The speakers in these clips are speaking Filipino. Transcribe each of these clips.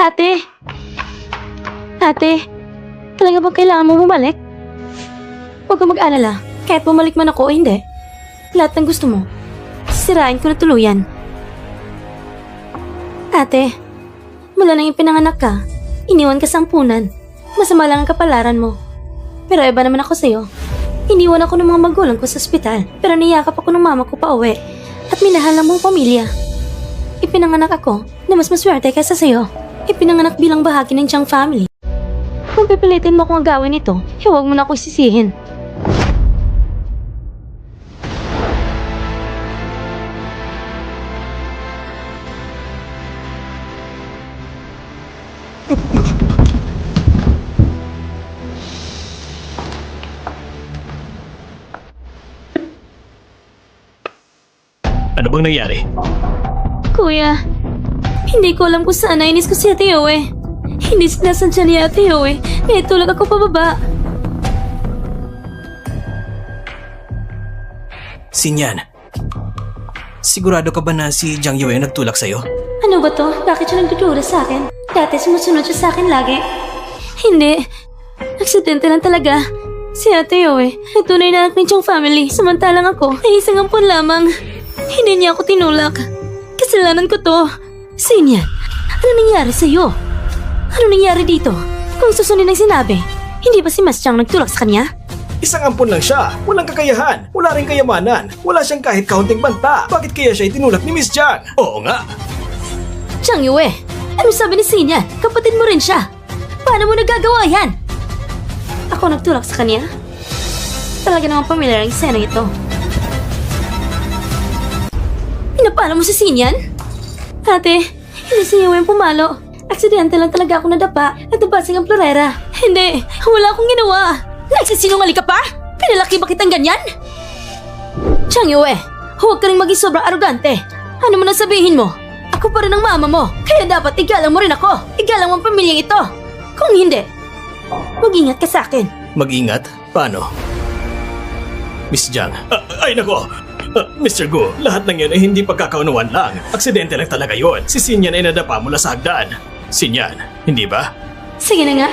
Ate! Ate! Talaga bang kailangan mo bumalik? Huwag kang mag-alala. Kahit bumalik man ako o hindi. Lahat ng gusto mo, sisirain ko na tuluyan. Ate, mula nang ipinanganak ka, iniwan ka sa ampunan. Masama lang ang kapalaran mo. Pero iba naman ako sa'yo. Iniwan ako ng mga magulang ko sa ospital, pero niyakap ako ng mama ko pa uwi. At minahal ng mong pamilya. Ipinanganak ako na mas maswerte kaysa sa'yo. Ipinanganak bilang bahagi ng Jiang family. Kung pipilitin mo akong gawin ito, huwag mo na ako sisihin. Ano bang nangyari? Kuya, hindi ko alam kung saan nainis ko si Ate Yoe. Hindi sinasadya ni Ate Yoe, kaya tulog ako pababa. Sinyan, sigurado ka ba na si Jiang Yue nagtulak sa'yo? Ano ba to? Bakit siya nagdudura sa akin? Dati sumusunod siya sa akin lagi. Hindi. Aksidente lang talaga. Si Ate Yoe ay tunay na anak ng Jiang family, samantalang ako ay isang ampon lamang. Hindi niya ako tinulak. Kasalanan ko to. Sinyan, ano nangyari sa'yo? Ano nangyari dito? Kung susunod ang sinabi, hindi ba si Mas Jiang nagtulak sa kanya? Isang ampon lang siya, walang kakayahan, wala ring kayamanan, wala siyang kahit kaunting banta. Bakit kaya siya itinulak ni Miss Jiang? Oo nga. Jiang Yue, ano sabi ni Sinyan? Kapatid mo rin siya. Paano mo nagagawa yan? Ako nagtulak sa kanya? Talaga namang pamilyar ang eksena ito. Pinapala mo si Sinyan? Ate, hindi si Yue ang pumalo. Aksidente lang talaga ako nadapa at nabasag ang florera. Hindi, wala akong ginawa. Nagsisinungaling ka pa? Pinalaki ba kitang ganyan? Jiang Yue, huwag ka rin maging sobrang arugante. Ano mo na sabihin mo? Ako pa rin ang mama mo, kaya dapat igalang mo rin ako. Igalang mo ang pamilyang ito. Kung hindi, mag-ingat ka sa akin. Mag-ingat? Paano? Miss Jiang, Ay nako! Mr. Gu, lahat ng yun ay hindi pagkakaunawan lang. Aksidente lang talaga yun. Si Sinyan ay nadapa mula sa hagdan. Sinyan, hindi ba? Sige na nga.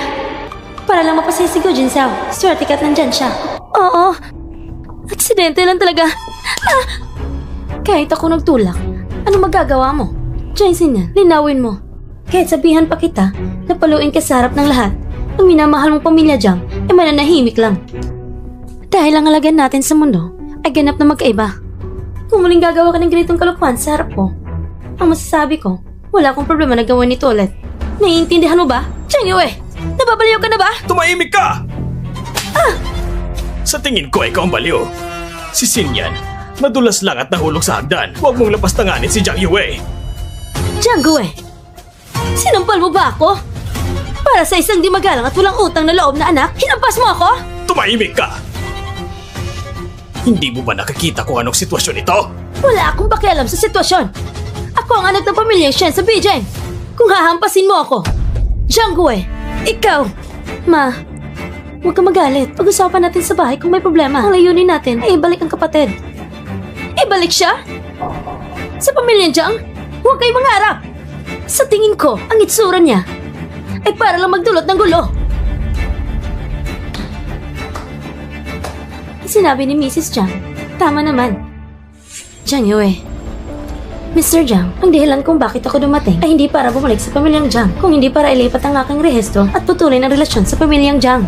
Para lang mapasaya si Gu Jinsao. Swerte ka't nandyan siya. Oo. Aksidente lang talaga. Ah! Kahit ako nagtulak, ano magagawa mo? Jensen yan, linawin mo. Kahit sabihan pa kita, napaluin ka sa harap ng lahat. Ang minamahal mong pamilya dyan, ay mananahimik lang. Dahil ang halagan natin sa mundo, ay ganap na magkaiba. Kung muling gagawa ka ng ganitong kalokohan sa harap ko, ang masasabi ko, wala akong problema na gawin nito ulit. Naiintindihan mo ba? Jiang Yue, nababaliw ka na ba? Tumahimik ka! Sa tingin ko, ikaw ang baliw. Si Sinyan, nadulas lang at nahulog sa hagdan. Huwag mong lapastanganin si Jiang Yue. Jiang Yue, sinampal mo ba ako? Para sa isang di magalang at walang utang na loob na anak, hinampas mo ako? Tumahimik ka! Hindi mo ba nakikita kung anong sitwasyon ito? Wala akong pakialam sa sitwasyon. Ako ang anak ng pamilyang Shen sa Beijing. Kung hahampasin mo ako, Jiang Yue, ikaw, Ma, huwag kang magalit. Pag-usapan natin sa bahay kung may problema. Ang layunin natin ay ibalik ang kapatid. Ibalik siya? Sa pamilyang Jiang? Huwag kayong mangarap. Sa tingin ko, ang itsura niya ay para lang magdulot ng gulo. Sinabi ni Mrs. Jiang, tama naman. Jiang Yue, Mr. Jiang, ang dahilan kung bakit ako dumating ay hindi para bumalik sa pamilyang Jiang, kung hindi para ilipat ang aking rehistro at putulin ang relasyon sa pamilyang Jiang.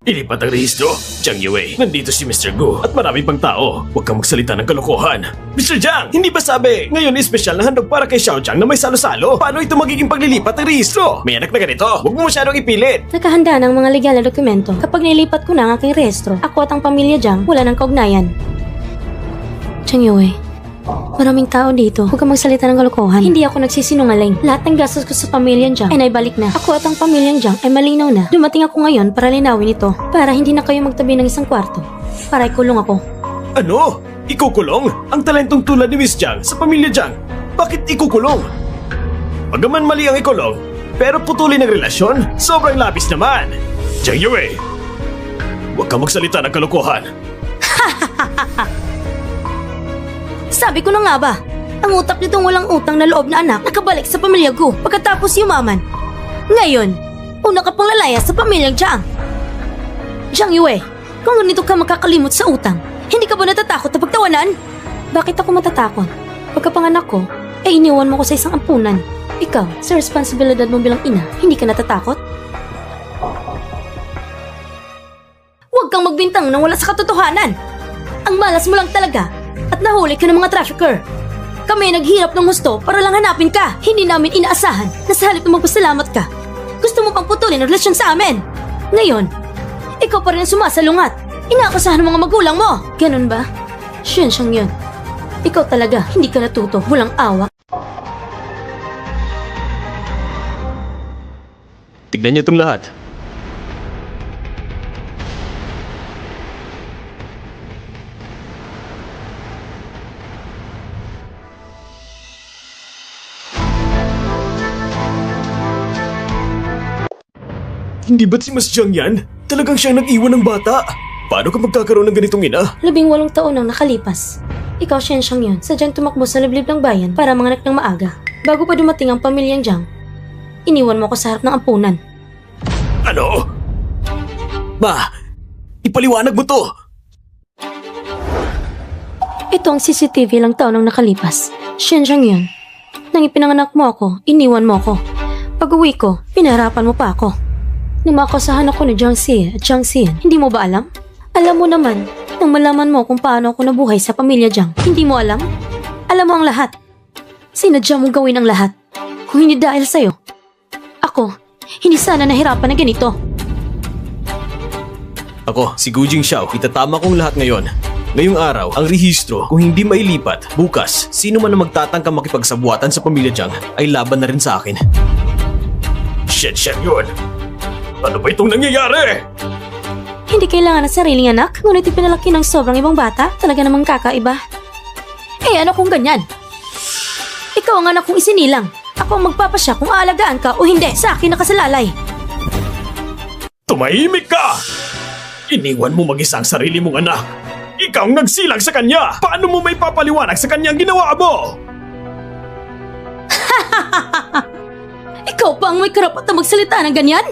Ilipat ang rehistro. Jiang Yue, nandito si Mr. Gu at marami pang tao. Huwag kang magsalita ng kalokohan. Mr. Jiang, hindi ba sabi, ngayon espesyal na handog para kay Xiao Jiang na may salo-salo? Paano ito magiging paglilipat ng rehistro? May anak na ganito. Huwag mo masyadong ipilit. Nakahanda ng mga legal na dokumento. Kapag nilipat ko na ang aking rehistro, ako at ang pamilya Jiang wala ng kaugnayan. Jiang Yue, maraming tao dito. Huwag kang magsalita ng kalokohan. Hindi ako nagsisinungaling. Lahat ng gastos ko sa pamilyang Jiang ay naibalik na. Ako at ang pamilyang Jiang ay malinaw na. Dumating ako ngayon para linawin ito. Para hindi na kayo magtabi ng isang kwarto. Para ikulong ako. Ano? Ikukulong? Ang talentong tulad ni Miss Jiang sa pamilya Jiang. Bakit ikukulong? Bagaman mali ang ikulong, pero putulin ang relasyon, sobrang labis naman. Jiang Yue, huwag kang magsalita ng kalokohan. Sabi ko na nga ba, Ang utak nitong walang utang na loob na anak nakabalik sa pamilya ko pagkatapos yumaman. Ngayon, una ka pang lalaya sa pamilyang Jiang. Jiang Yue, kung ganito ka makakalimot sa utang, hindi ka ba natatakot na pagtawanan? Bakit ako matatakot? Pagkapanganak ko, ay iniwan mo ko sa isang ampunan. Ikaw, sa responsibilidad mo bilang ina, hindi ka natatakot? Huwag kang magbintang nang wala sa katotohanan. Ang malas mo lang talaga at nahuli ka ng mga trafficker. Kami naghirap ng husto para lang hanapin ka. Hindi namin inaasahan na sa halip na magpasalamat ka, gusto mo pang putulin ang relasyon sa amin. Ngayon, ikaw pa rin ang sumasalungat. Inaakusahan ng mga magulang mo. Ganun ba? Siyang yun. Ikaw talaga, hindi ka natuto, walang awa. Tignan niyo itong lahat. Hindi ba't si Mas Jiang yan? Talagang siyang nag-iwan ng bata. Paano ka magkakaroon ng ganitong ina? 18 taon ang nakalipas. Ikaw, Shen Xiang yun, sadyang tumakbo sa liblib ng bayan para manganak ng maaga. Bago pa dumating ang pamilyang Jiang, iniwan mo ko sa harap ng ampunan. Ano? Ma, ipaliwanag mo to! Ito ang CCTV lang taon ang nakalipas. Shen Xiang yun. Nang ipinanganak mo ako, iniwan mo ako. Pag-uwi ko, pinaharapan mo pa ako. Nang makasahan ako ni Jiang Xie at Jiang Xian, hindi mo ba alam? Alam mo naman, nang malaman mo kung paano ako nabuhay sa pamilya Jiang, hindi mo alam? Alam mo ang lahat. Sinadya mong gawin ang lahat. Kung hindi dahil sa'yo, ako, hindi sana nahirapan na ganito. Ako, si Gu Jingxiao, itatama kong lahat ngayon. Ngayong araw, ang rehistro, kung hindi mailipat, bukas, sino man na magtatangka makipagsabuatan sa pamilya Jiang ay laban na rin sa akin. Shit yun! Ano ba itong nangyayari? Hindi kailangan ng sariling anak, ngunit ipinalaki ng sobrang ibang bata, talaga namang kakaiba. Eh ano kung ganyan? Ikaw ang anak kong isinilang. Ako ang magpapasya kung aalagaan ka o hindi, sa akin nakasalalay. Tumahimik ka! Iniwan mo mag-isa ang sarili mong anak. Ikaw ang nagsilang sa kanya! Paano mo may papaliwanag sa kanya ang ginawa mo? Ikaw pa ang may karapat na magsalita ng ganyan?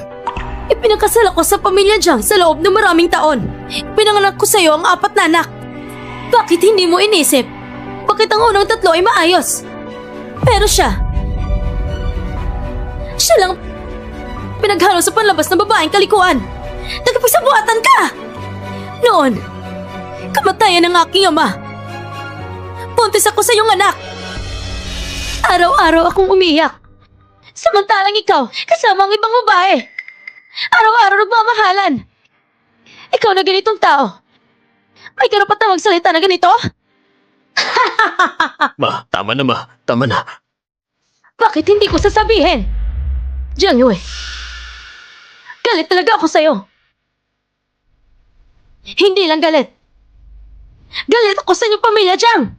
Ipinakasal ako sa pamilya Jiang sa loob ng maraming taon. Pinanganak ko sa iyo ang 4 na anak. Bakit hindi mo inisip? Bakit ang unang 3 ay maayos? Pero siya lang pinaghalo sa panlabas ng babaeng kalikuan. Nagpagsabuatan ka! Noon, kamatayan ng aking ama. Buntis ako sa iyong anak. Araw-araw akong umiyak. Samantalang ikaw, kasama ang ibang babae. Araw-araw nagmamahalan. Ikaw na ganitong tao. May karapat na magsalita na ganito? Ma, tama na ma. Tama na. Bakit hindi ko sasabihin? Jiang Yue, galit talaga ako sa'yo. Hindi lang galit. Galit ako sa inyong pamilya, Jiang.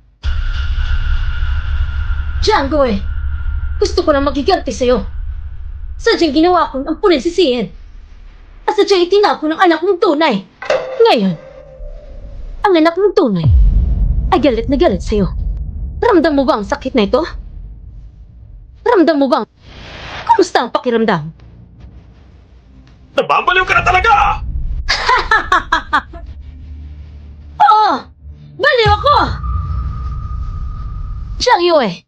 Jiang Yue, gusto ko lang magiganti sa'yo. Sadyang ginawa kong ampunin si Sien. At sadyang itinapon ng anak mong tunay. Ngayon, ang anak mong tunay ay galit na galit sa'yo. Ramdam mo ba ang sakit na ito? Ramdam mo ba? Kumusta ang pakiramdam? Nababaliw ka na talaga! Oo! Baliw ako! Jiang Yue,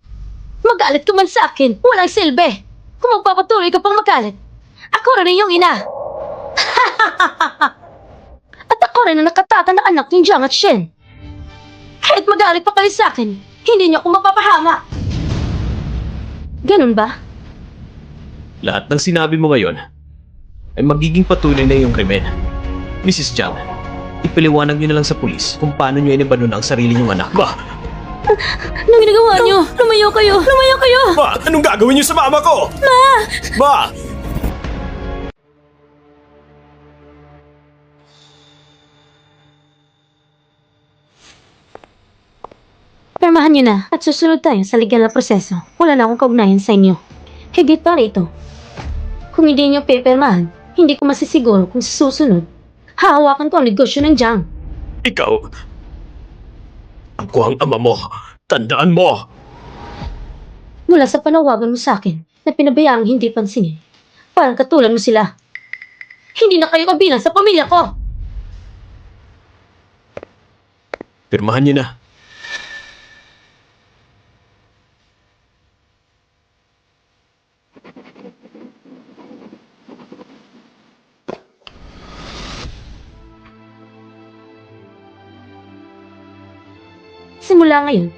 magalit ka man sa akin, walang silbi. Kung magpapatuloy ka pang magalit, ako rin yung ina. At ako rin ang nakatata na anak ni Jiang at Shen. Kahit magalit pa kayo sa akin, hindi niyo ako mapapahama. Ganun ba? Lahat ng sinabi mo ngayon ay magiging patuloy na iyong krimen. Mrs. Jiang, ipaliwanag niyo na lang sa pulis kung paano niyo inibanon ang sarili niyong anak. Ma! Anong ginagawa niyo? Lumayo kayo! Lumayo kayo! Ma! Anong gagawin niyo sa mama ko? Ma! Ma! Pirmahan niyo na at susunod tayo sa legal na proseso. Wala na akong kaugnayan sa inyo. Higit pa rito. Kung hindi niyo pipirmahan, hindi ko masisiguro kung sa susunod, hahawakan ko ang negosyo ng Jiang. Ikaw, ako ang ama mo. Tandaan mo! Mula sa panawagan mo sa akin na pinabayaang hindi pansinin, parang katulad mo sila. Hindi na kayo kabilang sa pamilya ko! Pirmahan niyo na. Simula ngayon,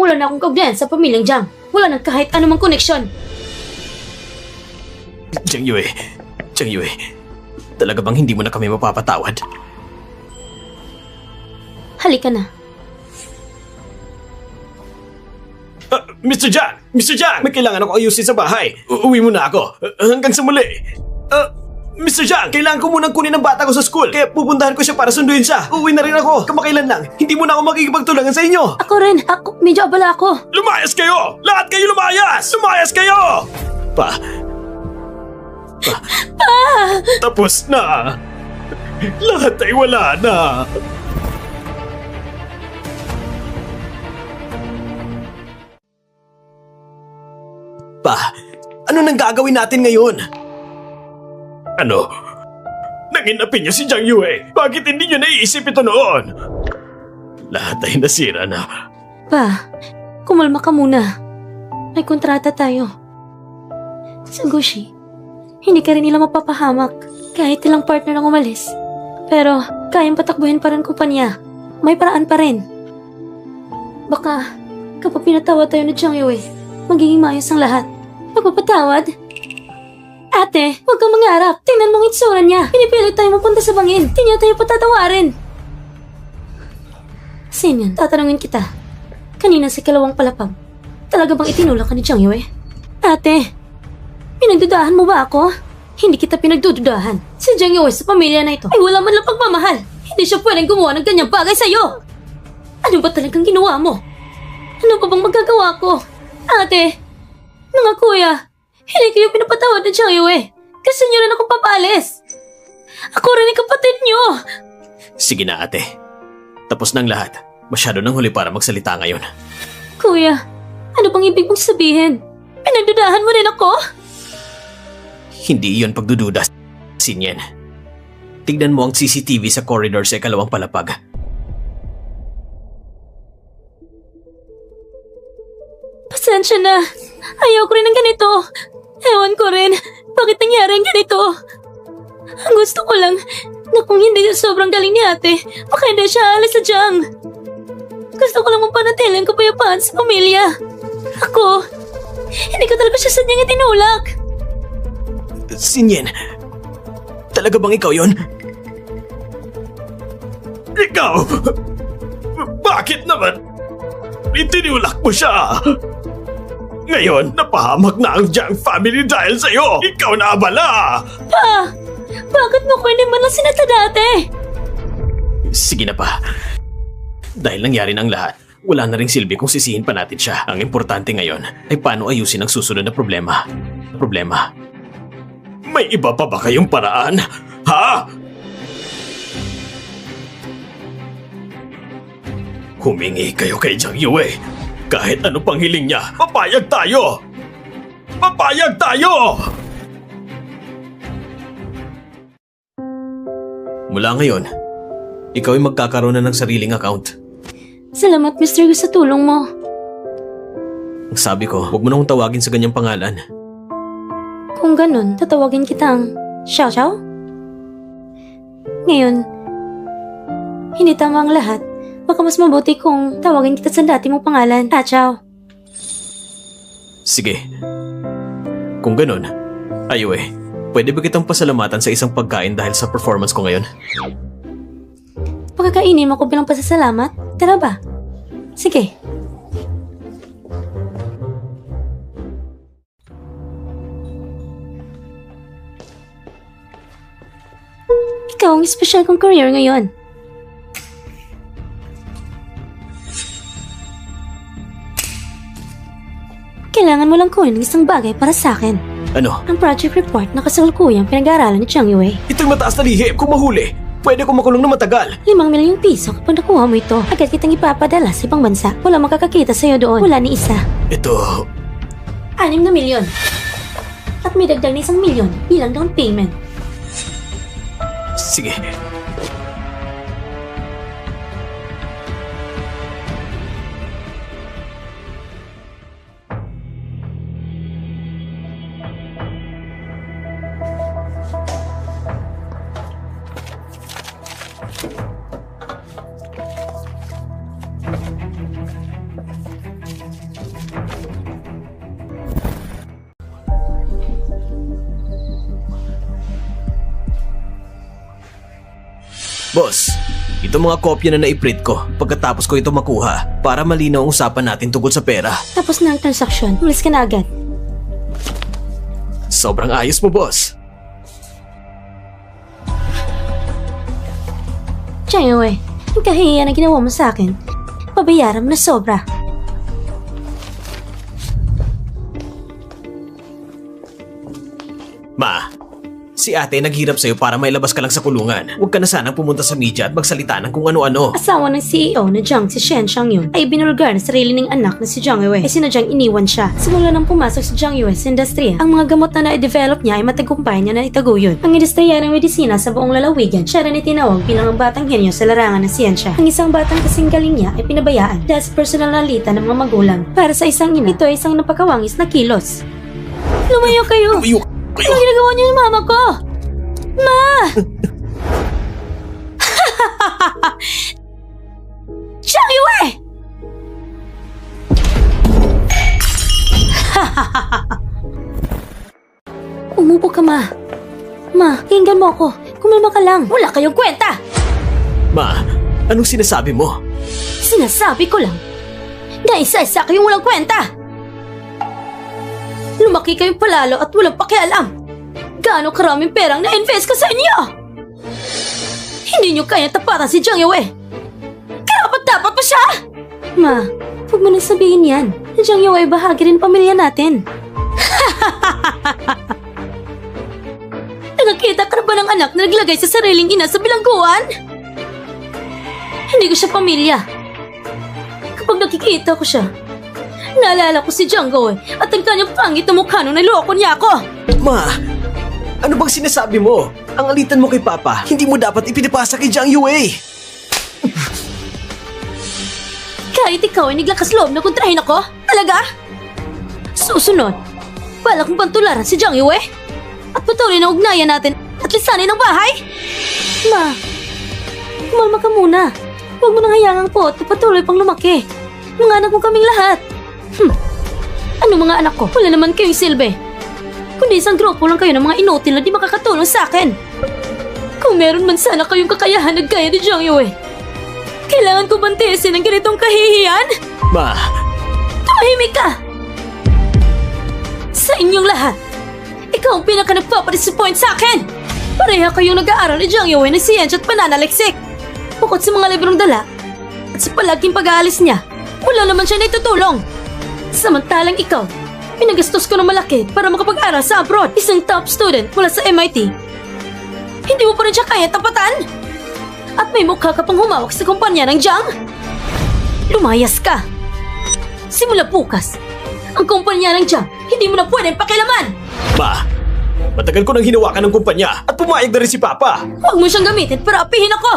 wala na akong kaugnayan sa pamilyang Jiang. Wala na kahit anumang koneksyon. Jiang Yue, talaga bang hindi mo na kami mapapatawad? Halika na. Mr. Jiang! May kailangan ako ayusin sa bahay. Uuwi muna ako. Hanggang sa muli. Mr. Jiang, kailangan ko munang kunin ang bata ko sa school. Kaya pupuntahan ko siya para sunduin siya. Uuwi na rin ako. Kamakailan lang. Hindi mo na ako makikipagtulungan sa inyo. Ako rin. Medyo abala ako. Lumayas kayo! Lahat kayo lumayas! Lumayas kayo! Pa. Tapos na. Lahat ay wala na. Pa, ano nang gagawin natin ngayon? Ano? Nanginapin niyo si Jiang Yue. Bakit hindi niyo naiisip ito noon? Lahat ay nasira na. Pa, kumalma ka muna. May kontrata tayo. Sa Gucci, hindi ka rin nila mapapahamak kahit ilang partner ang umalis. Pero kayang patakbuhin pa rin kumpanya. May paraan pa rin. Baka kapag pinatawad tayo ni Jiang Yue, magiging maayos ang lahat. Magpapatawad? Ate, huwag kang mangarap. Tingnan mo ang itsura niya. Pinipilit tayo mapunta sa bangin. Hindi niya tayo patatawarin. Sinyan, tatanungin kita. Kanina sa kalawang palapag, talaga bang itinulak ka ni Jiang Yue? Ate, pinagdudahan mo ba ako? Hindi kita pinagdududahan. Si Jiang Yue sa pamilya na ito ay wala man lang pagmamahal. Hindi siya pwedeng gumawa ng ganyang bagay sa'yo. Ano ba talagang ginawa mo? Ano pa bang magagawa ko? Ate, mga kuya, hindi kayo pinapatawad ng Jiang Yue. Kasi niyo rin ako papalis. Ako rin ang kapatid niyo. Sige na ate. Tapos ng lahat. Masyado nang huli para magsalita ngayon. Kuya, ano bang ibig mong sabihin? Pinagdudahan mo rin ako? Hindi iyon pagdududa, Sinyen. Tignan mo ang CCTV sa corridor sa ikalawang palapag. Pasensya na. Ayaw ko rin ng ganito. Ewan ko rin. Bakit nangyari ang ganito? Ang gusto ko lang na kung hindi sobrang galing ni ate, baka hindi siya alis sa Jiang. Gusto ko lang mapanatili ang kapayapaan sa pamilya. Ako, hindi ko talaga siya sadyang itinulak. Sinyen, talaga bang ikaw yon? Ikaw? Bakit naman? Itinulak mo siya! Ngayon, napahamak na ang Jiang family dahil sa'yo! Ikaw na abala! Pa! Bakit mo ko hindi man lang sinata dati? Sige na pa. Dahil nangyari na ang lahat, wala na ring silbi kung sisihin pa natin siya. Ang importante ngayon ay paano ayusin ang susunod na problema. May iba pa ba kayong paraan? Ha? Humingi kayo kay Jiang Yue. Kahit ano pang hiling niya, papayag tayo! Papayag tayo! Mula ngayon, ikaw ay magkakaroon na ng sariling account. Salamat, Mr. Gu, sa tulong mo. Ang sabi ko, huwag mo na akong tawagin sa ganyang pangalan. Kung ganun, tatawagin kitang Xiao Xiao? Ngayon, hindi tama ang lahat. Baka mas mabuti kung tawagin kita sa dati mong pangalan, Xiao. Sige. Kung ganun, Ayue, pwede ba kitang pasalamatan sa isang pagkain dahil sa performance ko ngayon? Pagkakainin mo ko bilang pasasalamat? Tara ba? Sige. Ikaw ang espesyal kong career ngayon. Kailangan mo lang kunin ng isang bagay para sa akin. Ano? Ang project report na kasalukuyang pinag-aaralan ni Jiang Yue. Ito'y mataas na lihim. Kung mahuli, pwede kong makulong na matagal. 5 milyong piso kapag nakuha mo ito. Agad kitang ipapadala sa ibang bansa. Wala makakakita sa'yo doon. Wala ni isa. Ito 6 na milyon. At may dagdag na 1 milyon bilang down payment. Sige. Boss, ito mga kopya na naiprint ko pagkatapos ko ito makuha para malinaw ang usapan natin tungkol sa pera. Tapos na ang transaksyon. Umalis ka na agad. Sobrang ayos mo, boss. Changwei, ang kahihiyan na ginawa mo sa akin. Pabayaran mo na sobra. Ma, si ate naghirap sa'yo para mailabas ka lang sa kulungan. Huwag ka na sanang pumunta sa media at magsalita ng kung ano-ano. Asawa ng CEO na Jiang, si Shen Xiangyun, ay binulgar na sarili ng anak na si Jiang Yue ay sinadyang iniwan siya. Simula nang pumasok si Jiang Yue sa industriya, ang mga gamot na na-develop niya ay matagumpay niya na itaguyod. Ang industriya ng medisina sa buong lalawigan, siya rin itinawag bilang ang batang henyo sa larangan ng siyensya. Ang isang batang kasing galing niya ay pinabayaan dahil sa personal na lita ng mga magulang. Para sa isang ina, ito ay isang napakawangis na kilos. Lumayo kayo! Lumayo Ano kayo! ginagawa niyo yung mama ko? Ma! Jiang Yue! Umupo ka, Ma. Ma, hinggan mo ako. Kumalma ka lang. Wala kayong kwenta! Ma, anong sinasabi mo? Sinasabi ko lang na isa-isa kayong walang kwenta. Lumaki kayong palalo at walang pakialam. Gaano karaming perang na-invest ko sa inyo? Hindi nyo kaya tapatan si Jiang Yue. Karapat-dapat pa siya! Ma, huwag mo nang sabihin yan. Si Jiang Yue ay bahagi rin ng pamilya natin. Nakakita ka na ba ng anak na naglagay sa sariling ina sa bilangguan? Hindi ko siya pamilya. Kapag nakikita ko siya, naalala ko si Jiang Yue at ang kanyang pangit na mukha nung naloko niya ako. Ma, ano bang sinasabi mo? Ang alitan mo kay Papa, hindi mo dapat ipinapasa kay Jiang Yue. Kahit ikaw ay naglakas loob na kontrahin ako? Talaga? Susunod, balak mong pantularan si Jiang Yue? At patuloy na ugnayan natin at lisanin ang bahay? Ma, kumalma ka muna. Huwag mo nang hayaan ang pot na patuloy pang lumaki. Mga anak mo kaming lahat. Ano mga anak ko? Wala naman kayong silbi. Kundi isang grupo lang kayo ng mga inutil na di makakatulong sa akin. Kung meron man sana kayong kakayahan na gaya ni Jiang Yue, kailangan ko bang tiisin ang ganitong kahihiyan? Ma, Tumahimik ka! Sa inyong lahat, ikaw ang pinaka nagpapadisappoint sa akin! Pareha kayong nag-aaral ni Jiang Yue ng siyensya at pananaliksik. Bukod sa mga librong dala at sa palaging pag-aalis niya, wala naman siya na itutulong. Samantalang ikaw, pinagastos ko ng malaki para makapag-aral sa abroad. Isang top student mula sa MIT. Hindi mo pa rin siya kaya tapatan? At may mukha ka pang humawak sa kumpanya ng Jiang? Lumayas ka! Simula bukas, ang kumpanya ng Jiang hindi mo na pwedeng pakilaman! Ma, matagal ko nang hinawakan ng kumpanya at pumayag na rin si Papa. Huwag mo siyang gamitin para apihin ako!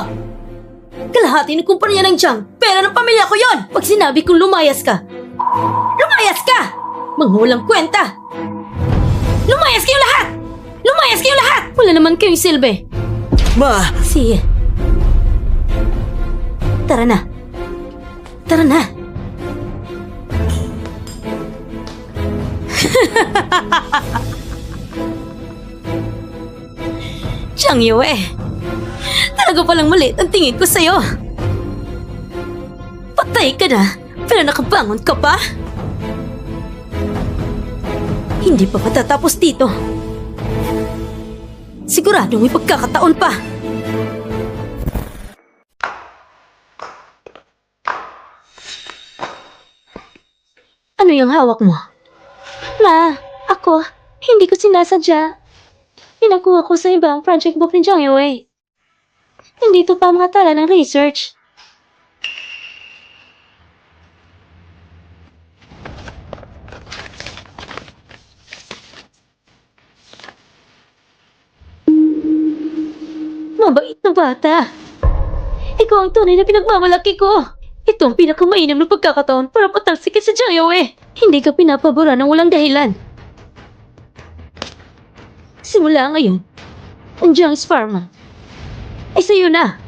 Kalahati ng kumpanya ng Jiang, pera ng pamilya ko yon! Pag sinabi kong lumayas ka, lumayas ka! Mga walang kwenta! Lumayas kayong lahat! Lumayas kayong lahat! Wala naman kayong silbi. Ma, Sige. Tara na. Tara na. Jiang Yue, talaga palang maliit ang tingin ko sa'yo. Patay ka na, pero nakabangon ka pa? Hindi pa matatapos dito. Siguradong may pagkakataon pa. Ano yung hawak mo? Ma, ako, hindi ko sinasadya. Pinakuha ko sa ibang project book ni Jiang Yue. Hindi ito pa mga tala ng research. na bata. Ikaw ang tunay na pinagmamalaki ko. Ito ang pinakamainam na pagkakataon para patalsikin sa Jiaoe. Hindi ka pinapabura ng walang dahilan. Simula ngayon, ang Jiang's Pharma ay sa'yo na.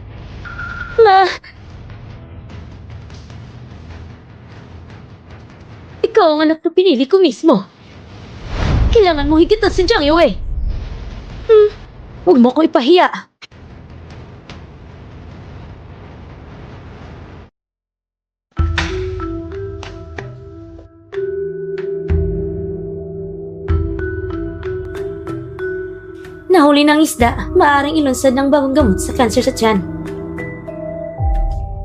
Ikaw ang anak na pinili ko mismo. Kailangan mo higitan si Jiang Yue. Huwag mo ko ipahiya. Nahuli ng isda, maaaring ilunsad ng bagong gamot sa cancer sa tiyan.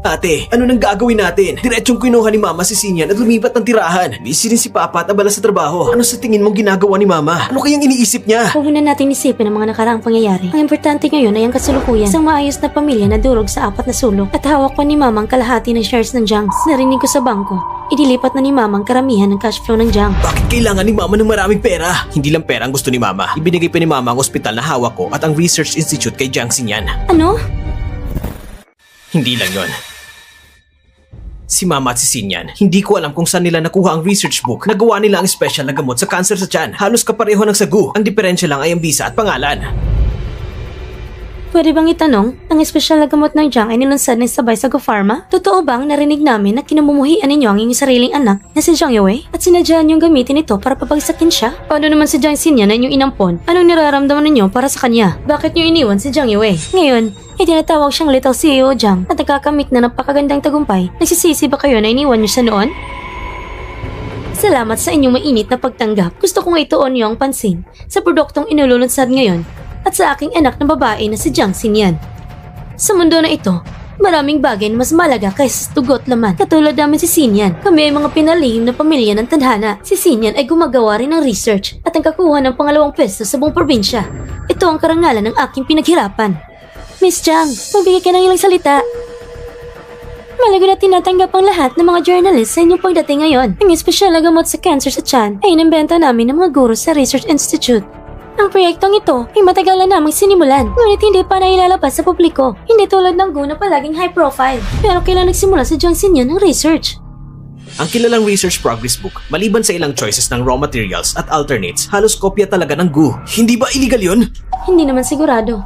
Ate, ano nang gagawin natin? Diretsong kinuha ni Mama si Sinyan at lumipat ng tirahan. Busy rin si Papa at abala sa trabaho. Ano sa tingin mong ginagawa ni Mama? Ano kayang iniisip niya? Huwag na natin isipin ang mga nakaraang pangyayari. Ang importante ngayon ay ang kasalukuyan. Isang maayos na pamilya na durog sa 4 na sulok. At hawak pa ni Mama ang kalahati ng shares ng Jiang's. Narinig ko sa bangko. Idilipat na ni Mama ang karamihan ng cash flow ng Jiang. Bakit kailangan ni Mama ng maraming pera? Hindi lang pera ang gusto ni Mama. Ibinigay pa ni Mama ang ospital na hawak ko at ang research institute kay Jiang Xinyan. Ano? Hindi lang yon. Si Mama at si Sinyan, hindi ko alam kung saan nila nakuha ang research book. Nagawa nila ang special na gamot sa cancer sa tiyan. Halos kapareho ng sagu. Ang diferensya lang ay ang bisa at pangalan. Pwede bang itanong, ang espesyal na gamot ng Jiang ay nilunsad ng sabay sa Go Pharma? Totoo bang narinig namin na kinamumuhian ninyo ang inyong sariling anak na si Jiang Yue? At sinadya niyong gamitin ito para papagsakin siya? Paano naman si Jiang Xinyan na inyong inampon? Anong nararamdaman ninyo para sa kanya? Bakit niyo iniwan si Jiang Yue? Ngayon, ay tinatawag siyang Little CEO Jiang at nagkakamit na ng napakagandang tagumpay. Nagsisisi ba kayo na iniwan niyo siya noon? Salamat sa inyong mainit na pagtanggap. Gusto kong ituon niyo ang pansin sa produktong inululunsad ngayon at sa aking anak na babae na si Jiang Xinyan. Sa mundo na ito, maraming bagay na mas malaga kaysa sa tugot laman. Katulad namin si Xinyan, kami ay mga pinalihim na pamilya ng tadhana. Si Xinyan ay gumagawa rin ng research at ang kakuha ng pangalawang pwesto sa buong probinsya. Ito ang karangalan ng aking pinaghirapan. Miss Jiang, magbigay ka ng ilang salita. Malago na tinatanggap ang lahat ng mga journalists sa inyong pagdating ngayon. Ang espesyal na gamot sa cancer sa tiyan ay inimbento namin ng mga guro sa Research Institute. Ang proyektong ito ay matagal na namang sinimulan, ngunit hindi pa nailalabas sa publiko. Hindi tulad ng Go na palaging high profile. Pero kailan nagsimula sa Jiang Xinyan ng research? Ang kilalang research progress book, maliban sa ilang choices ng raw materials at alternates, halos kopya talaga ng Gu. Hindi ba illegal yun? Hindi naman sigurado.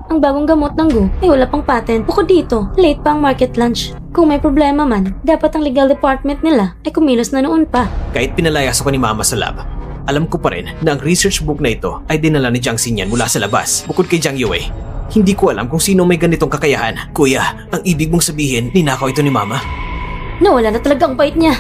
Ang bagong gamot ng Gu ay wala pang patent. Bukod dito, late pa ang market launch. Kung may problema man, dapat ang legal department nila ay kumilos na noon pa. Kahit pinalayas ako ni Mama sa lab, alam ko pa rin na ang research book na ito ay dinala ni Jiang Xinyan mula sa labas. Bukod kay Jiang Yue, hindi ko alam kung sino may ganitong kakayahan. Kuya, ang ibig mong sabihin, ninakaw ito ni Mama? Nawala na talaga ang bait niya.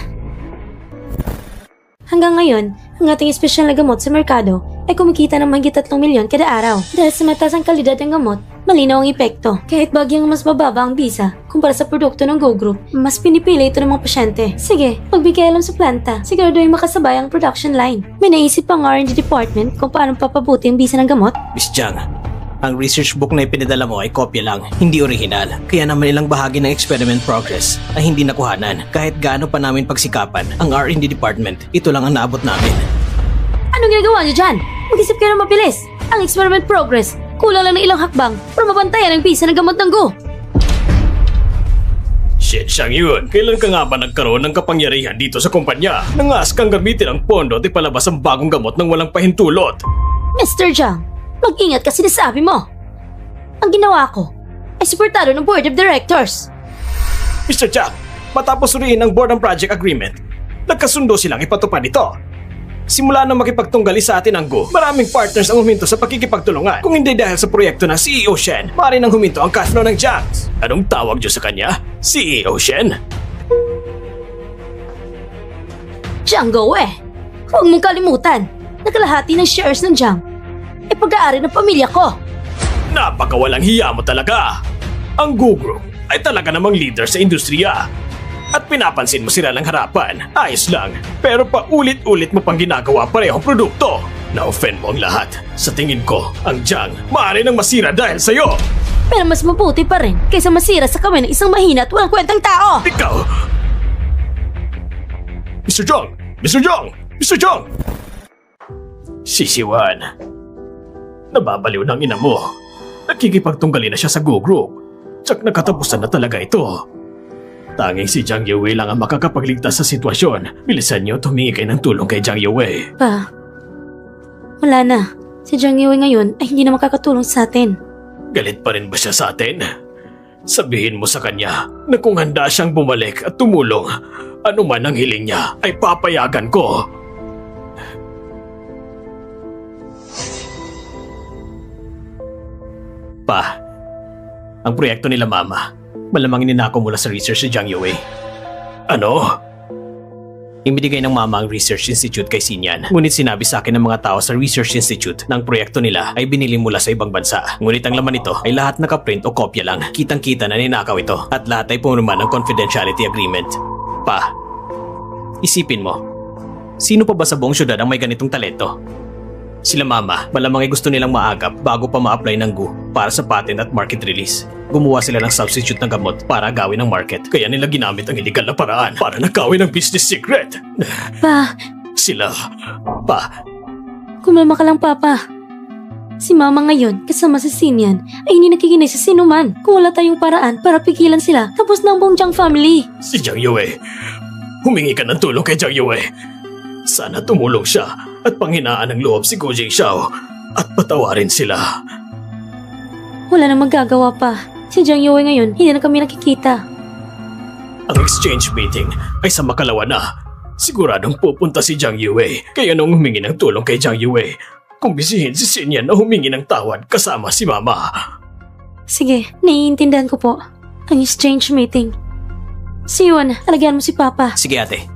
Hanggang ngayon, ang ating espesyal na gamot sa merkado ay kumikita ng mahigit 3 milyon kada araw. Dahil sa mataas ang kalidad ng gamot, malinaw ang epekto. Kahit bagyang mas mababa ang bisa kumpara sa produkto ng Go Group, mas pinipili ito ng mga pasyente. Sige, magbigay alam sa planta. Siguraduhin makasabay ang production line. May naisip pang R&D department kung paano papabuti ang bisa ng gamot? Miss Jiang, ang research book na ipinadala mo ay kopya lang, hindi original. Kaya naman ilang bahagi ng experiment progress ay hindi nakuhanan. Kahit gaano pa namin pagsikapan ang R&D department, ito lang ang naabot namin. Anong ginagawa niyo dyan? Mag-isip kayo ng mabilis. Ang experiment progress, kulang lang ng ilang hakbang para mabantayan ang bisa ng gamot ng Go. Shit siyang yun. Kailan ka nga ba nagkaroon ng kapangyarihan dito sa kumpanya? Nangas kang gamitin ang pondo at ipalabas ang bagong gamot ng walang pahintulot. Mr. Jiang, mag-ingat kasi nasabi mo. Ang ginawa ko ay suportado ng Board of Directors. Mr. Jiang, matapos suriin ng board ang project agreement, nagkasundo silang ipatupad ito. Simula na makipagtunggali sa atin ang Go, maraming partners ang huminto sa pakikipagtulungan. Kung hindi dahil sa proyekto ng CEO Shen, maaari nang huminto ang cash flow ng Jiang's. Anong tawag niyo sa kanya? CEO Shen? Jiang Go huwag mong kalimutan na kalahati ng shares ng Jiang ay pag-aari ng pamilya ko. Napakawalang hiya mo talaga. Ang Go Group ay talaga namang leader sa industriya. At pinapansin mo sila ng harapan, ayos lang. Pero paulit-ulit mo pang ginagawa parehong produkto. Na-offend mo ang lahat. Sa tingin ko, ang Jiang maaari nang masira dahil sa'yo. Pero mas mabuti pa rin kaysa masira sa kamay ng isang mahina at walang kwentang tao. Ikaw! Mr. Jiang! Mr. Jiang! Mr. Jiang! Sisiwan. Nababaliw ng ina mo. nakikipagtunggali na siya sa Go Group. Tsak nakatapusan na talaga ito. Tanging si Jiang Yue lang ang makakapagligtas sa sitwasyon. Bilisan niyo, humingi kayo ng tulong kay Jiang Yue. Pa, wala na. Si Jiang Yue ngayon ay hindi na makakatulong sa atin. Galit pa rin ba siya sa atin? Sabihin mo sa kanya na kung handa siyang bumalik at tumulong, ano man ang hiling niya ay papayagan ko. Pa, ang proyekto nila Mama, malamang ininako mula sa research si Jiang Yue. Ano? Ibinigay ng Mama ang Research Institute kay Xinyan. Ngunit sinabi sa akin ng mga tao sa Research Institute na ang proyekto nila ay binili mula sa ibang bansa. Ngunit ang laman nito ay lahat nakaprint o kopya lang. Kitang-kita na ninakaw ito at lahat ay pumirma ng confidentiality agreement. Pa, isipin mo, sino pa ba sa buong syudad ang may ganitong talento? Sila Mama, malamang ay gusto nilang maagap bago pa ma-apply ng GU para sa patent at market release. Gumawa sila ng substitute ng gamot para agawin ang market. Kaya nila ginamit ang illegal na paraan para nakawin ang business secret. Pa, Sila, Pa, kumalma ka lang, Papa. Si Mama ngayon, kasama si Xinyan, ay hindi nakikinig sa sino man. Kung wala tayong paraan para pigilan sila, tapos na ang buong Jiang family. si Jiang Yue. Humingi ka ng tulong kay Jiang Yue. Sana tumulong siya at panghinaan ng loob si Gu Jingxiao at patawarin sila. Wala nang magagawa pa. Si Jiang Yue ngayon, hindi na kami nakikita. Ang exchange meeting ay sa makalawa na. Siguradong pupunta si Jiang Yue. Kaya nung humingi ng tulong kay Jiang Yue, kumbisihin si Xinyan na humingi ng tawad kasama si Mama. Sige, naiintindihan ko po. Ang exchange meeting. Si Yuan, alagaan mo si Papa. Sige ate.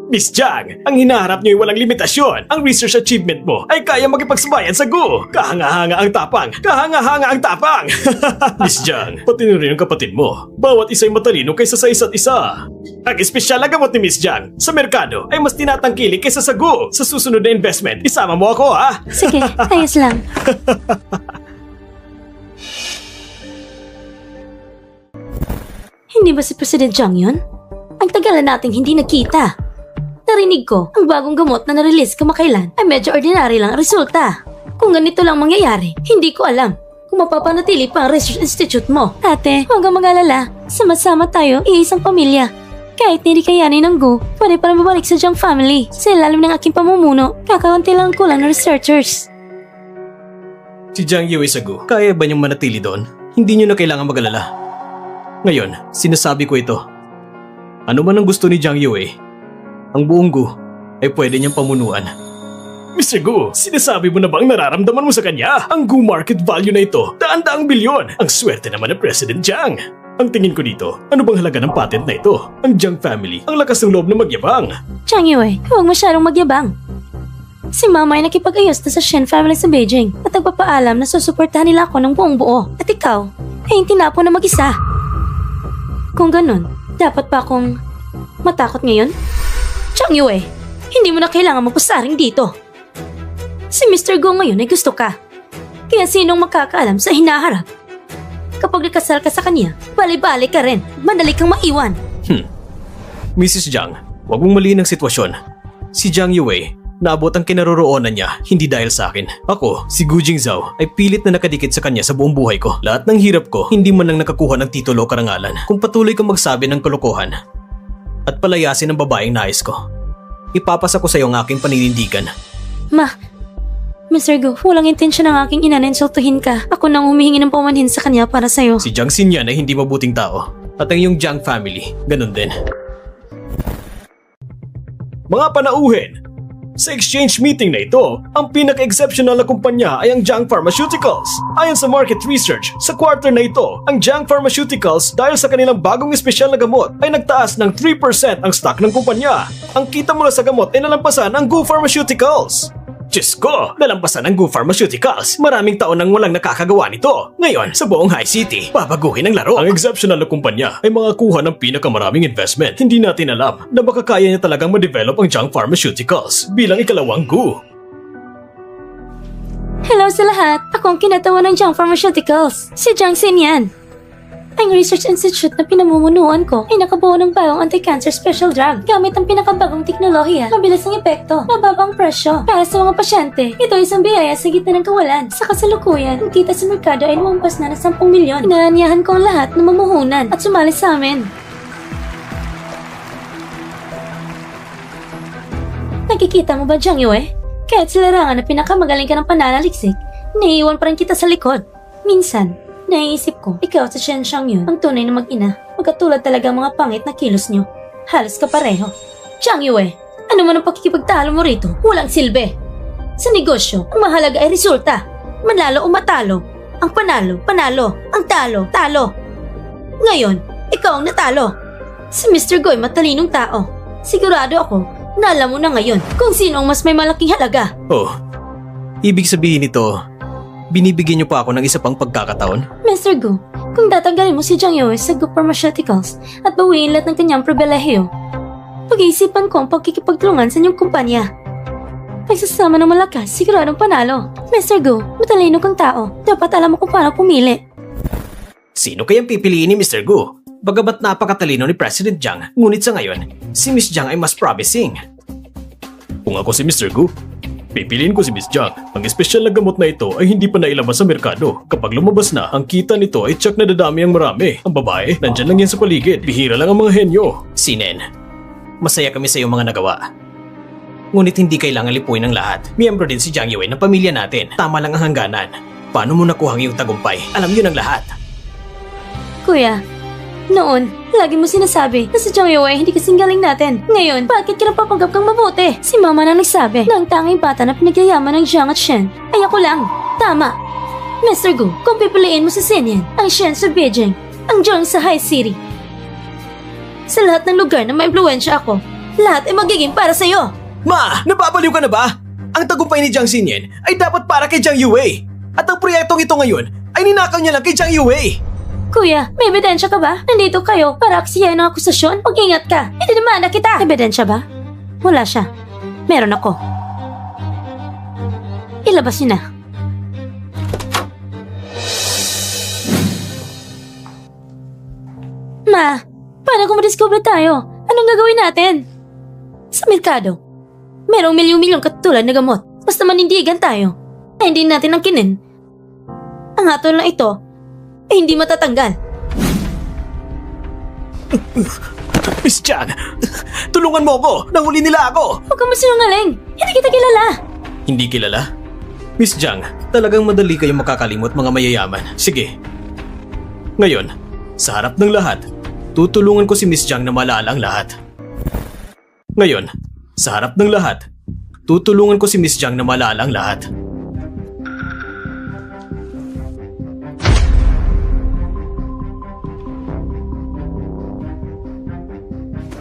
Miss Jiang, ang hinaharap niyo ay walang limitasyon. Ang research achievement mo ay kaya makipagsabayan sa Gu. Kahanga-hanga ang tapang. Kahanga-hanga ang tapang. Miss Jiang, pati na rin ang kapatid mo. Bawat isa'y matalino kaysa sa isa't isa. Ang espesyal na gamot ni Miss Jiang sa merkado ay mas tinatangkilik kaysa sa Gu. Sa susunod na investment, isama mo ako ha. Sige, ayos lang. Hindi ba si President Jiang yun? Ang tagal na nating hindi nakita. Narinig ko, ang bagong gamot na na-release kamakailan ay medyo ordinary lang ang resulta. Kung ganito lang mangyayari, hindi ko alam kung mapapanatili pa ang research institute mo. Ate, huwag kang mag-alala. Sama-sama tayo, iisang pamilya. Kahit hindi kayanin ng Gu, pwede pa rin babalik sa Jiang family. Sa ilalim ng aking pamumuno, kakaunti lang ang kulang ng researchers. Si Jiang Yue sa Gu, kaya ba niyong manatili doon? Hindi niyo na kailangan mag-alala. Ngayon, sinasabi ko ito. Ano man ang gusto ni Jiang Yue, ang buong Gu ay pwede niyang pamunuan. Mr. Gu, sinasabi mo na bang nararamdaman mo sa kanya? Ang Gu market value na ito, daan-daang bilyon. Ang swerte naman ng President Jiang. Ang tingin ko dito, ano bang halaga ng patent na ito? Ang Jiang family, ang lakas ng loob na magyabang. Jiang Yue, huwag masyadong magyabang. Si Mama ay nakipag-ayos na sa Shen family sa Beijing at nagpapaalam na susuportahan nila ako ng buong buo. At ikaw, ay tinapo na mag-isa. Kung ganun, dapat pa akong matakot ngayon? Jiang Yue, hindi mo na kailangan magpasaring dito. Si Mr. Gu ngayon ay gusto ka. Kaya sinong makakaalam sa hinaharap? Kapag nakasal ka sa kanya, bali-bali ka rin. Madali kang maiwan. Mrs. Jiang, huwag mong maliin ang sitwasyon. Si Jiang Yue, naabot ang kinaroroonan niya hindi dahil sa akin. Ako, si Gu Jingzhao, ay pilit na nakadikit sa kanya sa buong buhay ko. Lahat ng hirap ko, hindi man lang nakakuha ng titulo o karangalan. Kung patuloy kang magsabi ng kalokohan at palayasin ang babaeng nais ko, ipapasa ko sa iyo ang aking paninindigan. Ma, Mr. Gu, walang intensyon ng aking ina na insultuhin ka. Ako nang humihingi ng paumanhin sa kanya para sa'yo. Si Jiang Xinyan ay hindi mabuting tao. At ang iyong Jiang family, ganun din. Mga panauhin! Sa exchange meeting na ito, ang pinaka-exceptional na kumpanya ay ang Jiang Pharmaceuticals. Ayon sa market research, sa quarter na ito, ang Jiang Pharmaceuticals dahil sa kanilang bagong espesyal na gamot ay nagtaas ng 3% ang stock ng kumpanya. Ang kita mula sa gamot ay nalampasan ang Gu Pharmaceuticals. Diyos ko, nalampasan ang Gu Pharmaceuticals. Maraming taon nang walang nakakagawa nito. Ngayon, sa buong High City, babaguhin ang laro. Ang exceptional na kumpanya ay mga kuha ng pinakamaraming investment. Hindi natin alam na baka kaya niya talagang ma-develop ang Jiang Pharmaceuticals bilang ikalawang Gu. Hello sa lahat! Ako ang kinatawa ng Jiang Pharmaceuticals, si Jiang Xinyan. Ang research institute na pinamumunuan ko ay nakabuo ng bagong anti-cancer special drug gamit ang pinakabagong teknolohiya, mabilis ang epekto, mababang presyo. Para sa mga pasyente, ito ay isang biyaya sa gitna ng kawalan. Sa kasalukuyan, ang kita sa merkado ay lumampas na ng 10 milyon. Inaanyahan ko ang lahat na mamuhunan at sumali sa amin. Nakikita mo ba, Jiang Yue? Kahit sa larangan na pinakamagaling ka ng pananaliksik, naiiwan pa rin kita sa likod. Minsan, naiisip ko, ikaw sa Shen Xiang Yun, ang tunay na mag-ina. Magkatulad talaga ang mga pangit na kilos nyo. Halos kapareho. Jiang Yue, ano man ang pakikipagtalo mo rito, walang silbi. Sa negosyo, ang mahalaga ay resulta. Manalo o matalo. Ang panalo, panalo. Ang talo, talo. Ngayon, ikaw ang natalo. Si Mr. Goy matalinong tao. Sigurado ako na alam mo na ngayon kung sino ang mas may malaking halaga. Oh, ibig sabihin nito, binibigyan niyo pa ako ng isa pang pagkakataon? Mr. Gu, kung tatanggalin mo si Jiang Yue sa Gu Pharmaceuticals at bawiin lahat ng kanyang pribilehiyo, pag-iisipan ko ang pagkikipagtulungan sa inyong kumpanya. Pagsasama ng malakas, siguradong panalo. Mr. Gu, matalino kang tao. Dapat alam mo kung paano pumili. Sino kayang pipiliin ni Mr. Gu? Bagamat napakatalino ni President Jiang, ngunit sa ngayon, si Miss Jiang ay mas promising. Kung ako si Mr. Gu, pipiliin ko si Miss Jiang. Ang espesyal na gamot na ito ay hindi pa nailabas sa merkado. Kapag lumabas na, ang kita nito ay tsak na dadami ang marami. Ang babae, nandyan lang yan sa paligid. Bihira lang ang mga henyo. Sinen, masaya kami sa iyong mga nagawa. Ngunit hindi kailangan lipuin ng lahat. Miyembro din si Jiang Yue ng pamilya natin. Tama lang ang hangganan. Paano mo nakuha ang iyong tagumpay? Alam niyo ng lahat. Kuya, noon, lagi mo sinasabi na si Jiang Yue ay hindi kasing galing natin. Ngayon, bakit ka napapanggap kang mabuti? Si Mama na nagsabi na ang tanging bata na pinagyayaman ng Jiang at Shen ay ako lang. Tama. Mr. Gu, kung pipiliin mo si Xinyan, ang Shen sa Beijing, ang Jiang sa High City. Sa lahat ng lugar na maimpluwensya ako, lahat ay magiging para sa'yo. Ma! Nababaliw ka na ba? Ang tagumpay ni Jiang Xinyan ay dapat para kay Jiang Yue. At ang proyektong ito ngayon ay ninakaw niya lang kay Jiang Yue. Kuya, may ebidensya ka ba? Nandito kayo para aksiyahin ang akusasyon? Mag-ingat ka. Hindi naman na kita. Ebidensya ba? Wala siya. Meron ako. Ilabas niyo na. Ma, paano kung madiscover tayo? Anong gagawin natin? Sa merkado, merong milyong-milyong katulad na gamot. Basta manindigan tayo. Ay hindi natin angkinin. Ang hatol na ito ay hindi matatanggal. Miss Jiang, tulungan mo ako! Nahuli nila ako! Huwag kang masinungaling! Hindi kita kilala! Hindi kilala? Miss Jiang, talagang madali kayong makakalimot mga mayayaman. Sige. Ngayon, sa harap ng lahat, tutulungan ko si Miss Jiang na maalala ang lahat. Ngayon, sa harap ng lahat, tutulungan ko si Miss Jiang na maalala ang lahat.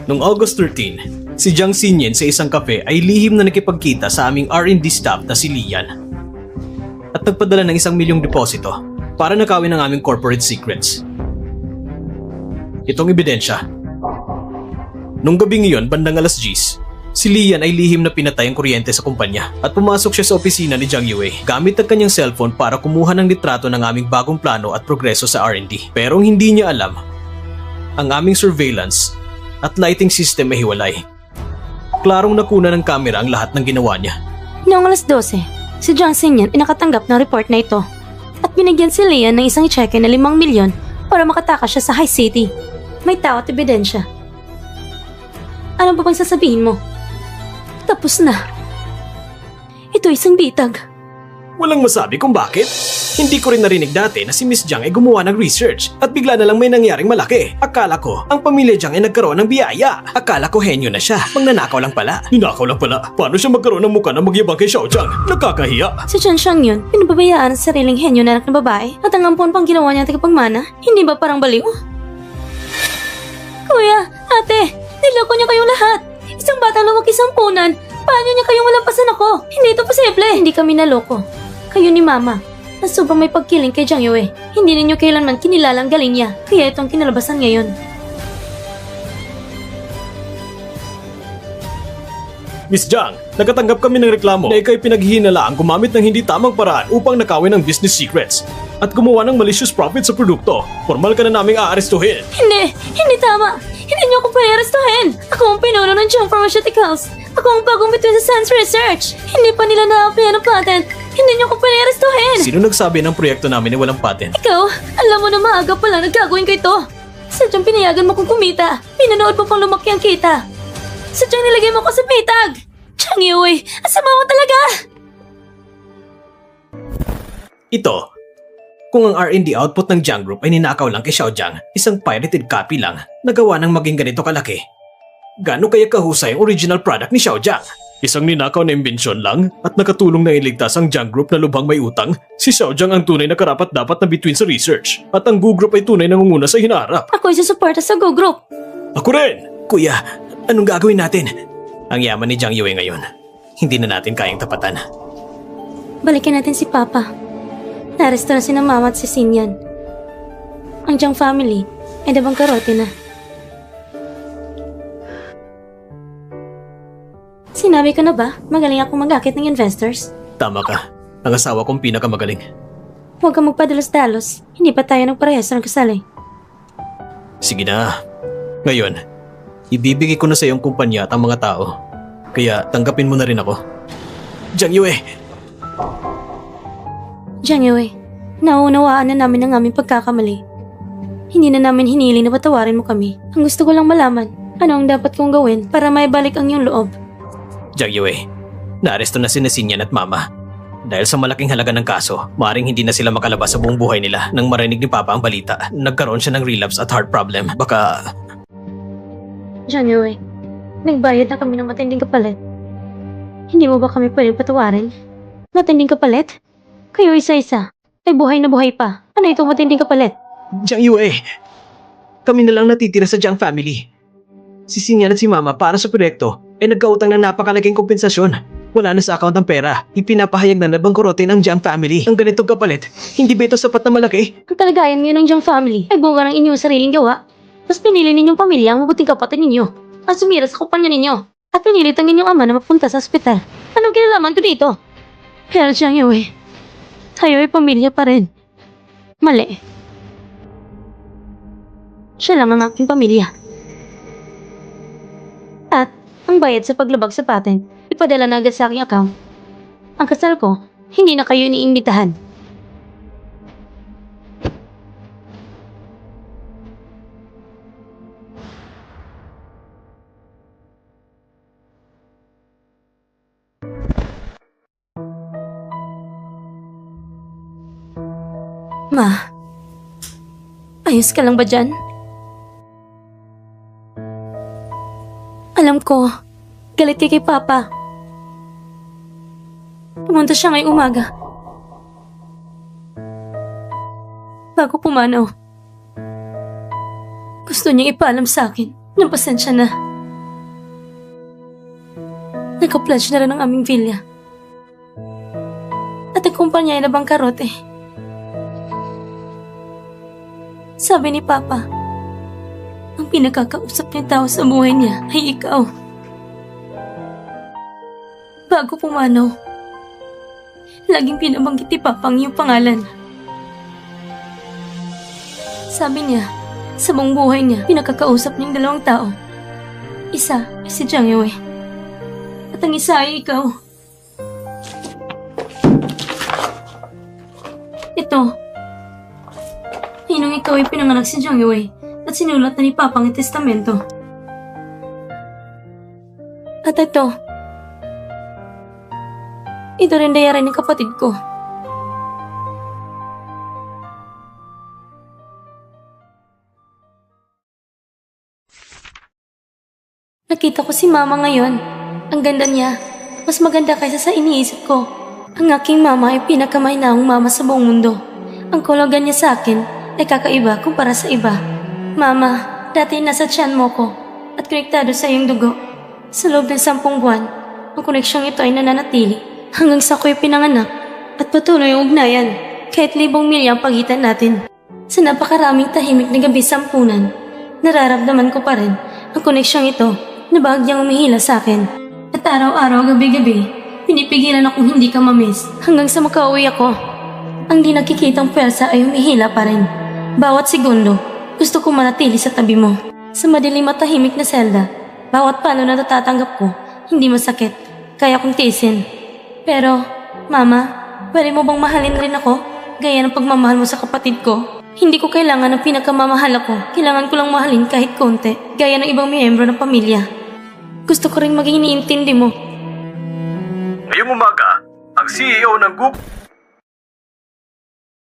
Noong August 13, si Jiang Xinyan sa isang kape ay lihim na nakipagkita sa aming R&D staff na si Lian at nagpadala ng 1 milyong deposito para nakawin ang aming corporate secrets. Itong ebidensya. Nung gabing iyon, bandang alas 10, si Lian ay lihim na pinatay ang kuryente sa kumpanya at pumasok siya sa opisina ni Jiang Yue gamit ang kanyang cellphone para kumuha ng litrato ng aming bagong plano at progreso sa R&D. Pero ang hindi niya alam, ang aming surveillance at lighting system ay hiwalay. Klarong nakuna ng kamera ang lahat ng ginawa niya. Noong alas 12, si Jiang Xinyan ay nakatanggap ng report na ito at binigyan si Lian ng isang cheque na 5 milyon para makatakas siya sa High City. May tao at ebidensya. Ano ba bang sasabihin mo? Tapos na. Ito isang bitag. Walang masabi kung bakit. Hindi ko rin narinig dati na si Miss Jiang ay gumawa ng research at bigla na lang may nangyaring malaki. Akala ko, ang pamilya Jiang ay nagkaroon ng biyaya. Akala ko henyo na siya. Magnanakaw lang pala. Ninakaw lang pala. Paano siya magkaroon ng mukha na magyabang kay Xiao Jiang? Nakakahiya. Si Chen Xiang yun, pinababayaan sa sariling henyo na anak na babae at ang ampon pang ginawa niya at tagapagmana. Hindi ba parang baliw? Kuya, ate, niloko niya kayong lahat. Isang batang lumaki sa ampunan. Paano niya kayong malampasan ako? Hindi ito posible. Hindi kami naloko. Kayo ni Mama, na sobrang may pagkiling kay Jiang Yue. Hindi ninyo kailanman kinilala ang galing niya, kaya itong kinalabasan ngayon. Miss Jiang, nakatanggap kami ng reklamo na ikay pinaghihinalaang gumamit ng hindi tamang paraan upang nakawin ang business secrets. at gumawa ng malicious profit sa produkto. Formal ka na naming aarestuhin. Hindi tama. Hindi niyo ako pwede-arestuhin. Ako ang pinuno ng Junk Pharmaceuticals. Ako ang bagong between sa Sans Research. Hindi pa nila na-apply ng patent. Hindi niyo ako pwede-arestuhin. Sino nagsabi ng proyekto namin ay walang patent? Ikaw, alam mo na maaga pa lang nagagawin ko ito. Sadyang pinayagan mo kong kumita. Pinanood mo pang lumaki ang kita. Sadyang nilagay mo ko sa pitag. Chang Yui, asama mo talaga. Ito. Kung ang R&D output ng Jiang Group ay ninakaw lang kay Xiaojiang, isang pirated copy lang, nagawa ng maging ganito kalaki. Gaano kaya kahusay ang original product ni Xiaojiang? Isang ninakaw na imbensyon lang at nakatulong na iligtas ang Jiang Group na lubhang may utang. Si Xiaojiang ang tunay na karapat-dapat na between sa research at ang Gu Group ay tunay na ngunguna sa hinaharap. Ako ay susuporta sa Go Group. Ako rin! Kuya, anong gagawin natin? Ang yaman ni Jiang Yue ngayon. Hindi na natin kayang tapatan. Balikan natin si Papa. Naresto na si Mama at si Sinyan. Ang Jiang family ay nabangkarote na. Sinabi ko na ba, magaling akong mag-akit ng investors? Tama ka. Ang asawa kong pinakamagaling. Huwag kang magpadalos-dalos. Hindi pa tayo nagparehas ng kasali. Sige na. Ngayon, ibibigay ko na sa iyong kumpanya at ang mga tao. Kaya tanggapin mo na rin ako. Jiang Yue! Jiang Yue, nauunawaan na namin ang aming pagkakamali. Hindi na namin hiniling na patawarin mo kami. Ang gusto ko lang malaman, ano ang dapat kong gawin para maibalik ang iyong loob. Jiang Yue, naaresto na si Sinyan at Mama. Dahil sa malaking halaga ng kaso, maaaring hindi na sila makalabas sa buong buhay nila nang marinig ni Papa ang balita. Nagkaroon siya ng relapse at heart problem. Baka... Jiang Yue, nagbayad na kami ng matinding kapalit. Hindi mo ba kami pwede patawarin? Matinding kapalit? Kayo isa-isa, ay buhay na buhay pa. Ano itong matinding kapalit? Jiang Yue! Kami na lang natitira sa Jiang family. Si Sinyan at si Mama para sa proyekto ay nagkautang ng napakalaking kompensasyon. Wala na sa account ang pera. Ipinapahayag na nabangkorote ng Jiang family. Ang ganitong kapalit, hindi ba ito sapat na malaki? Ang kalagayan ngayon ng Jiang family ay bunga ng inyong sariling gawa. Mas pinili ninyong pamilya ang mabuting kapatid ninyo at sumira sa kumpanya ninyo. At pinilit ang inyong ama na mapunta sa ospital. Anong kinalaman ko dito? Pero Jiang Yue, tayo ay pamilya pa rin. Mali. Siya lang ang aking pamilya. At ang bayad sa paglabag sa patent, ipadala na agad sa aking account. Ang kasal ko, hindi na kayo iniimbitahan. Ma, ayos ka lang ba dyan? Alam ko, galit ka kay Papa. Pumunta siya ngayong umaga. Bago pumanaw, gusto niyang ipaalam sa akin na pasensya na. Nagka-pledge na rin ang aming villa. At ang kumpanya ay nabangkarote. Sabi ni Papa, ang pinakakausap niyang tao sa buhay niya ay ikaw. Bago pumanaw, laging pinabanggit ni Papa ang iyong pangalan. Sabi niya, sa buong buhay niya, pinakakausap niyang dalawang tao. Isa ay si Jiang Yue. At ang isa ay ikaw. Ito. Ay nung ikaw ay pinanganak si Jiang Yue at sinulat na ni Papa ang testamento. At ito. Ito rin dayari ng kapatid ko. Nakita ko si Mama ngayon. Ang ganda niya. Mas maganda kaysa sa iniisip ko. Ang aking mama ay pinakamahinahong mama sa buong mundo. Ang kologan niya sa akin ay kakaiba kumpara sa iba. Mama, dati nasa tiyan mo ko at konektado sa iyong dugo. Sa loob ng 10 buwan, ang koneksyong ito ay nananatili hanggang sa ako'y pinanganak at patuloy ang ugnayan kahit 1,000 milya ang pagitan natin. Sa napakaraming tahimik na gabi sa ampunan, nararamdaman ko pa rin ang koneksyong ito na bahagyang umihila sa akin. At araw-araw, gabi-gabi, pinipigilan akong hindi ka mamiss hanggang sa makauwi ako. ang di nakikitang pwersa ay humihila pa rin. Bawat segundo, gusto ko manatili sa tabi mo. Sa madilim at tahimik na selda, bawat palo na natatanggap ko, hindi masakit. Kaya kong tiisin. Pero, Mama, pwede mo bang mahalin rin ako? Gaya ng pagmamahal mo sa kapatid ko. Hindi ko kailangan ng pinagkamamahal ako. Kailangan ko lang mahalin kahit konti, gaya ng ibang miyembro ng pamilya. Gusto ko rin maging iniintindi mo. Ngayong umaga, ang CEO ng Goop